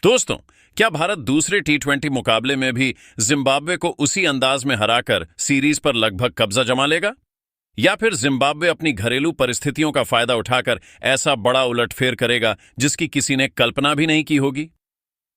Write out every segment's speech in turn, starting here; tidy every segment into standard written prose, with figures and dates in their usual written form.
दोस्तों, क्या भारत दूसरे टी20 मुकाबले में भी जिम्बाब्वे को उसी अंदाज में हराकर सीरीज पर लगभग कब्जा जमा लेगा? या फिर जिम्बाब्वे अपनी घरेलू परिस्थितियों का फायदा उठाकर ऐसा बड़ा उलटफेर करेगा जिसकी किसी ने कल्पना भी नहीं की होगी?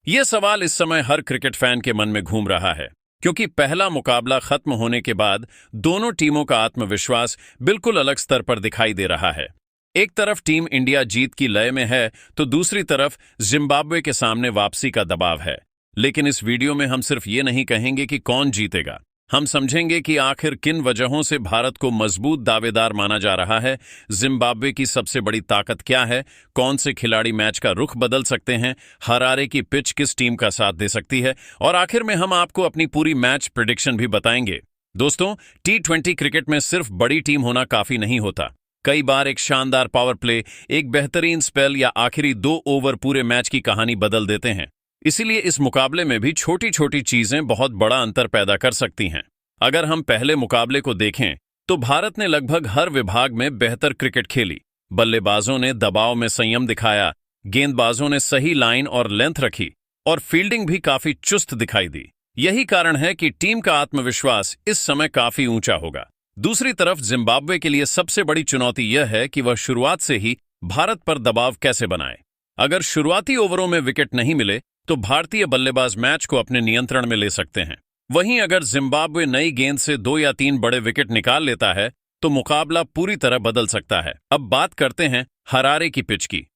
यह सवाल इस समय हर क्रिकेट फैन के मन में घूम रहा है, क्योंकि पहला मुकाबला खत्म होने के बाद दोनों टीमों का आत्मविश्वास बिल्कुल अलग स्तर पर दिखाई दे रहा है। एक तरफ टीम इंडिया जीत की लय में है, तो दूसरी तरफ जिम्बाब्वे के सामने वापसी का दबाव है। लेकिन इस वीडियो में हम सिर्फ ये नहीं कहेंगे कि कौन जीतेगा, हम समझेंगे कि आखिर किन वजहों से भारत को मजबूत दावेदार माना जा रहा है, जिम्बाब्वे की सबसे बड़ी ताकत क्या है, कौन से खिलाड़ी मैच का रुख बदल सकते हैं, हरारे की पिच किस टीम का साथ दे सकती है, और आखिर में हम आपको अपनी पूरी मैच प्रेडिक्शन भी बताएंगे। दोस्तों, टी20 क्रिकेट में सिर्फ बड़ी टीम होना काफी नहीं होता। कई बार एक शानदार पावर प्ले, एक बेहतरीन स्पेल या आखिरी 2 ओवर पूरे मैच की कहानी बदल देते हैं। इसीलिए इस मुकाबले में भी छोटी छोटी चीजें बहुत बड़ा अंतर पैदा कर सकती हैं। अगर हम पहले मुकाबले को देखें तो भारत ने लगभग हर विभाग में बेहतर क्रिकेट खेली। बल्लेबाजों ने दबाव में संयम दिखाया, गेंदबाजों ने सही लाइन और लेंथ रखी, और फील्डिंग भी काफी चुस्त दिखाई दी। यही कारण है कि टीम का आत्मविश्वास इस समय काफी ऊंचा होगा। दूसरी तरफ जिम्बाब्वे के लिए सबसे बड़ी चुनौती यह है कि वह शुरुआत से ही भारत पर दबाव कैसे बनाए। अगर शुरुआती ओवरों में विकेट नहीं मिले तो भारतीय बल्लेबाज मैच को अपने नियंत्रण में ले सकते हैं। वहीं अगर जिम्बाब्वे नई गेंद से 2 या 3 बड़े विकेट निकाल लेता है तो मुकाबला पूरी तरह बदल सकता है। अब बात करते हैं हरारे की पिच की।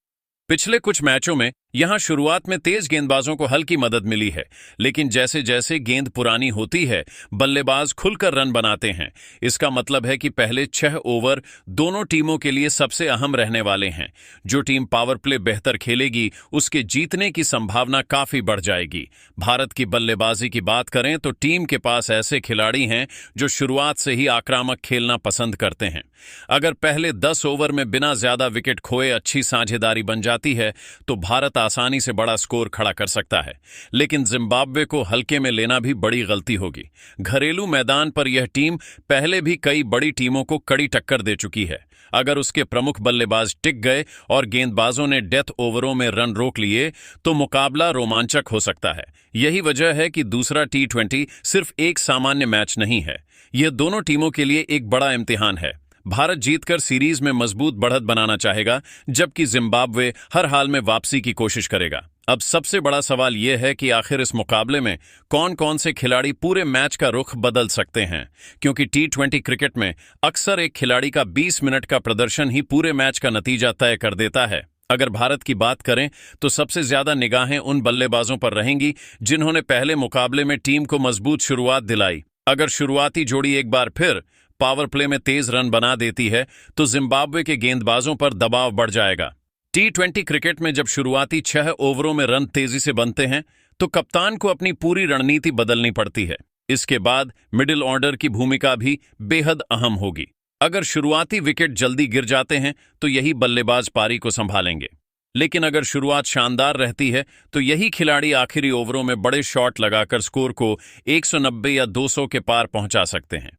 पिछले कुछ मैचों में यहां शुरुआत में तेज गेंदबाजों को हल्की मदद मिली है, लेकिन जैसे जैसे गेंद पुरानी होती है बल्लेबाज खुलकर रन बनाते हैं। इसका मतलब है कि पहले 6 ओवर दोनों टीमों के लिए सबसे अहम रहने वाले हैं। जो टीम पावर प्ले बेहतर खेलेगी उसके जीतने की संभावना काफी बढ़ जाएगी। भारत की बल्लेबाजी की बात करें तो टीम के पास ऐसे खिलाड़ी हैं जो शुरुआत से ही आक्रामक खेलना पसंद करते हैं। अगर पहले 10 ओवर में बिना ज्यादा विकेट खोए अच्छी साझेदारी बन जाती है तो भारत आसानी से बड़ा स्कोर खड़ा कर सकता है। लेकिन जिम्बाब्वे को हल्के में लेना भी बड़ी गलती होगी। घरेलू मैदान पर यह टीम पहले भी कई बड़ी टीमों को कड़ी टक्कर दे चुकी है। अगर उसके प्रमुख बल्लेबाज टिक गए और गेंदबाजों ने डेथ ओवरों में रन रोक लिए तो मुकाबला रोमांचक हो सकता है। यही वजह है कि दूसरा टी20 सिर्फ एक सामान्य मैच नहीं है, यह दोनों टीमों के लिए एक बड़ा इम्तिहान है। भारत जीतकर सीरीज में मजबूत बढ़त बनाना चाहेगा, जबकि जिम्बाब्वे हर हाल में वापसी की कोशिश करेगा। अब सबसे बड़ा सवाल यह है कि आखिर इस मुकाबले में कौन कौन से खिलाड़ी पूरे मैच का रुख बदल सकते हैं, क्योंकि टी20 क्रिकेट में अक्सर एक खिलाड़ी का 20 मिनट का प्रदर्शन ही पूरे मैच का नतीजा तय कर देता है। अगर भारत की बात करें तो सबसे ज्यादा निगाहें उन बल्लेबाजों पर रहेंगी जिन्होंने पहले मुकाबले में टीम को मजबूत शुरुआत दिलाई। अगर शुरुआती जोड़ी एक बार फिर पावर प्ले में तेज रन बना देती है तो जिम्बाब्वे के गेंदबाजों पर दबाव बढ़ जाएगा। टी20 क्रिकेट में जब शुरुआती 6 ओवरों में रन तेजी से बनते हैं तो कप्तान को अपनी पूरी रणनीति बदलनी पड़ती है। इसके बाद मिडिल ऑर्डर की भूमिका भी बेहद अहम होगी। अगर शुरुआती विकेट जल्दी गिर जाते हैं तो यही बल्लेबाज पारी को संभालेंगे, लेकिन अगर शुरुआत शानदार रहती है तो यही खिलाड़ी आखिरी ओवरों में बड़े शॉट लगाकर स्कोर को 190 या 200 के पार पहुंचा सकते हैं।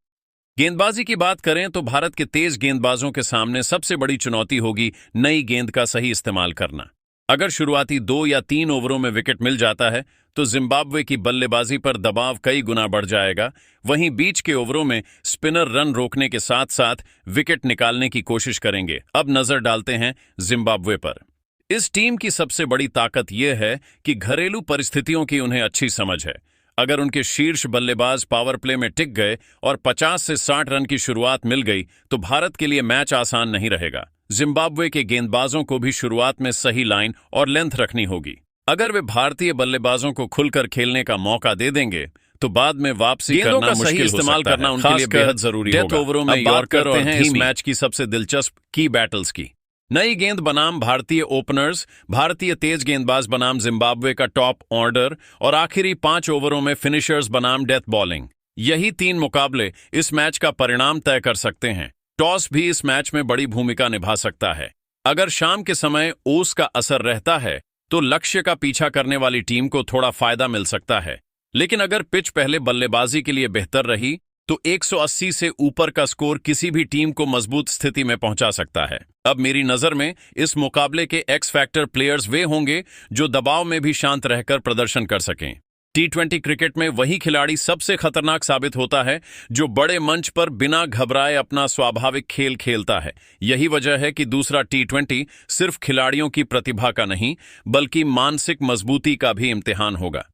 गेंदबाजी की बात करें तो भारत के तेज गेंदबाजों के सामने सबसे बड़ी चुनौती होगी नई गेंद का सही इस्तेमाल करना। अगर शुरुआती 2 या 3 ओवरों में विकेट मिल जाता है तो जिम्बाब्वे की बल्लेबाजी पर दबाव कई गुना बढ़ जाएगा। वहीं बीच के ओवरों में स्पिनर रन रोकने के साथ साथ विकेट निकालने की कोशिश करेंगे। अब नजर डालते हैं जिम्बाब्वे पर। इस टीम की सबसे बड़ी ताकत यह है कि घरेलू परिस्थितियों की उन्हें अच्छी समझ है। अगर उनके शीर्ष बल्लेबाज पावर प्ले में टिक गए और 50 से 60 रन की शुरुआत मिल गई तो भारत के लिए मैच आसान नहीं रहेगा। जिम्बाब्वे के गेंदबाजों को भी शुरुआत में सही लाइन और लेंथ रखनी होगी। अगर वे भारतीय बल्लेबाजों को खुलकर खेलने का मौका दे देंगे तो बाद में वापसी करना मुश्किल इस्तेमाल करना उनके लिए बेहद जरूरी होगा। डेथ ओवरों में यॉर्कर और इस मैच की सबसे दिलचस्प की बैटल्स की। नई गेंद बनाम भारतीय ओपनर्स, भारतीय तेज गेंदबाज बनाम जिम्बाब्वे का टॉप ऑर्डर, और आखिरी 5 ओवरों में फिनिशर्स बनाम डेथ बॉलिंग। यही 3 मुकाबले इस मैच का परिणाम तय कर सकते हैं। टॉस भी इस मैच में बड़ी भूमिका निभा सकता है। अगर शाम के समय ओस का असर रहता है तो लक्ष्य का पीछा करने वाली टीम को थोड़ा फायदा मिल सकता है, लेकिन अगर पिच पहले बल्लेबाजी के लिए बेहतर रही तो 180 से ऊपर का स्कोर किसी भी टीम को मजबूत स्थिति में पहुंचा सकता है। अब मेरी नजर में इस मुकाबले के एक्स फैक्टर प्लेयर्स वे होंगे जो दबाव में भी शांत रहकर प्रदर्शन कर सकें। T20 क्रिकेट में वही खिलाड़ी सबसे खतरनाक साबित होता है जो बड़े मंच पर बिना घबराए अपना स्वाभाविक खेल खेलता है। यही वजह है कि दूसरा T20 सिर्फ खिलाड़ियों की प्रतिभा का नहीं बल्कि मानसिक मजबूती का भी इम्तिहान होगा।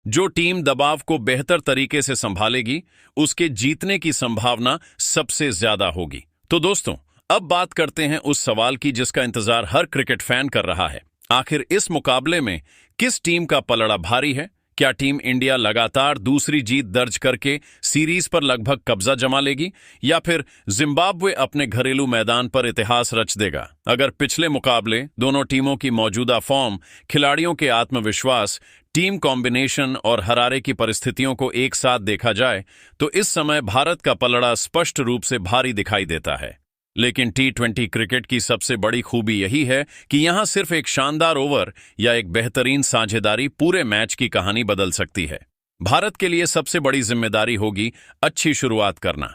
जो टीम दबाव को बेहतर तरीके से संभालेगी उसके जीतने की संभावना सबसे ज्यादा होगी। तो दोस्तों, अब बात करते हैं उस सवाल की जिसका इंतजार हर क्रिकेट फैन कर रहा है। आखिर इस मुकाबले में किस टीम का पलड़ा भारी है? क्या टीम इंडिया लगातार दूसरी जीत दर्ज करके सीरीज पर लगभग कब्जा जमा लेगी या फिर जिम्बाब्वे अपने घरेलू मैदान पर इतिहास रच देगा? अगर पिछले मुकाबले, दोनों टीमों की मौजूदा फॉर्म, खिलाड़ियों के आत्मविश्वास, टीम कॉम्बिनेशन और हरारे की परिस्थितियों को एक साथ देखा जाए तो इस समय भारत का पलड़ा स्पष्ट रूप से भारी दिखाई देता है। लेकिन T20 क्रिकेट की सबसे बड़ी खूबी यही है कि यहां सिर्फ एक शानदार ओवर या एक बेहतरीन साझेदारी पूरे मैच की कहानी बदल सकती है। भारत के लिए सबसे बड़ी जिम्मेदारी होगी अच्छी शुरुआत करना।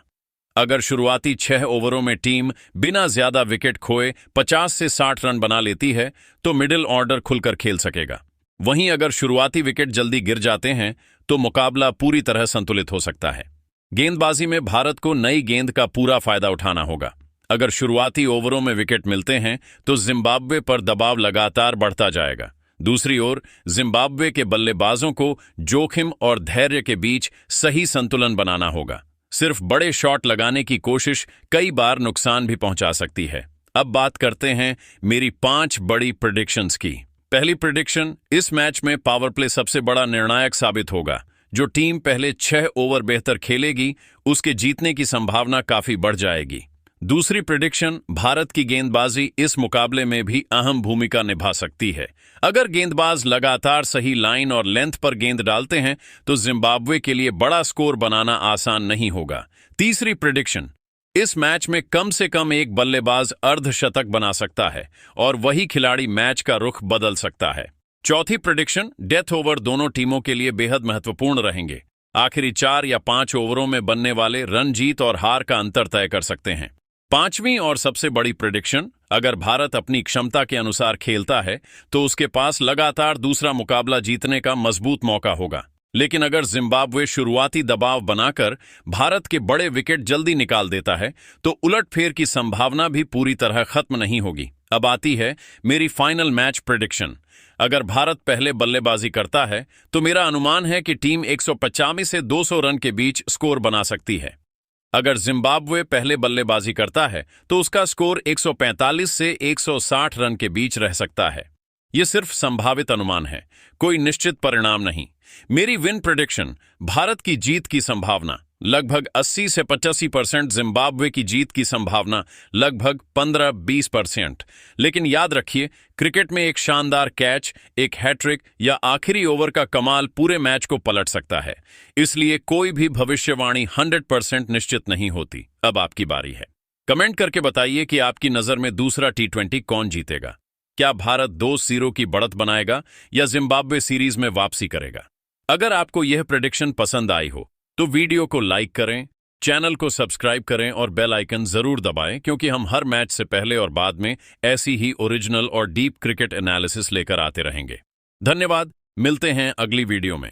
अगर शुरुआती 6 ओवरों में टीम बिना ज्यादा विकेट खोए 50 से 60 रन बना लेती है तो मिडिल ऑर्डर खुलकर खेल सकेगा। वहीं अगर शुरुआती विकेट जल्दी गिर जाते हैं तो मुकाबला पूरी तरह संतुलित हो सकता है। गेंदबाजी में भारत को नई गेंद का पूरा फायदा उठाना होगा। अगर शुरुआती ओवरों में विकेट मिलते हैं तो जिम्बाब्वे पर दबाव लगातार बढ़ता जाएगा। दूसरी ओर जिम्बाब्वे के बल्लेबाजों को जोखिम और धैर्य के बीच सही संतुलन बनाना होगा। सिर्फ बड़े शॉट लगाने की कोशिश कई बार नुकसान भी पहुंचा सकती है। अब बात करते हैं मेरी 5 बड़ी प्रेडिक्शंस की। पहली प्रेडिक्शन, इस मैच में पावर प्ले सबसे बड़ा निर्णायक साबित होगा। जो टीम पहले 6 ओवर बेहतर खेलेगी उसके जीतने की संभावना काफी बढ़ जाएगी। दूसरी प्रेडिक्शन, भारत की गेंदबाजी इस मुकाबले में भी अहम भूमिका निभा सकती है। अगर गेंदबाज लगातार सही लाइन और लेंथ पर गेंद डालते हैं तो जिम्बाब्वे के लिए बड़ा स्कोर बनाना आसान नहीं होगा। तीसरी प्रेडिक्शन, इस मैच में कम से कम एक बल्लेबाज अर्धशतक बना सकता है और वही खिलाड़ी मैच का रुख बदल सकता है। चौथी प्रेडिक्शन, डेथ ओवर दोनों टीमों के लिए बेहद महत्वपूर्ण रहेंगे। आखिरी 4 या 5 ओवरों में बनने वाले रन जीत और हार का अंतर तय कर सकते हैं। पांचवीं और सबसे बड़ी प्रेडिक्शन, अगर भारत अपनी क्षमता के अनुसार खेलता है तो उसके पास लगातार दूसरा मुकाबला जीतने का मजबूत मौका होगा। लेकिन अगर जिम्बाब्वे शुरुआती दबाव बनाकर भारत के बड़े विकेट जल्दी निकाल देता है तो उलटफेर की संभावना भी पूरी तरह खत्म नहीं होगी। अब आती है मेरी फाइनल मैच प्रेडिक्शन। अगर भारत पहले बल्लेबाजी करता है तो मेरा अनुमान है कि टीम 150 से 200 रन के बीच स्कोर बना सकती है। अगर जिम्बाब्वे पहले बल्लेबाजी करता है तो उसका स्कोर 145 से 160 रन के बीच रह सकता है। यह सिर्फ संभावित अनुमान है, कोई निश्चित परिणाम नहीं। मेरी विन प्रेडिक्शन, भारत की जीत की संभावना लगभग 80 से 85%, जिम्बाब्वे की जीत की संभावना लगभग 15-20%। लेकिन याद रखिए, क्रिकेट में एक शानदार कैच, एक हैट्रिक या आखिरी ओवर का कमाल पूरे मैच को पलट सकता है। इसलिए कोई भी भविष्यवाणी 100% निश्चित नहीं होती। अब आपकी बारी है। कमेंट करके बताइए कि आपकी नजर में दूसरा T20 कौन जीतेगा। क्या भारत 2-0 की बढ़त बनाएगा या जिम्बाब्वे सीरीज में वापसी करेगा? अगर आपको यह प्रेडिक्शन पसंद आई हो तो वीडियो को लाइक करें, चैनल को सब्सक्राइब करें और बेल आइकन जरूर दबाएं, क्योंकि हम हर मैच से पहले और बाद में ऐसी ही ओरिजिनल और डीप क्रिकेट एनालिसिस लेकर आते रहेंगे। धन्यवाद, मिलते हैं अगली वीडियो में।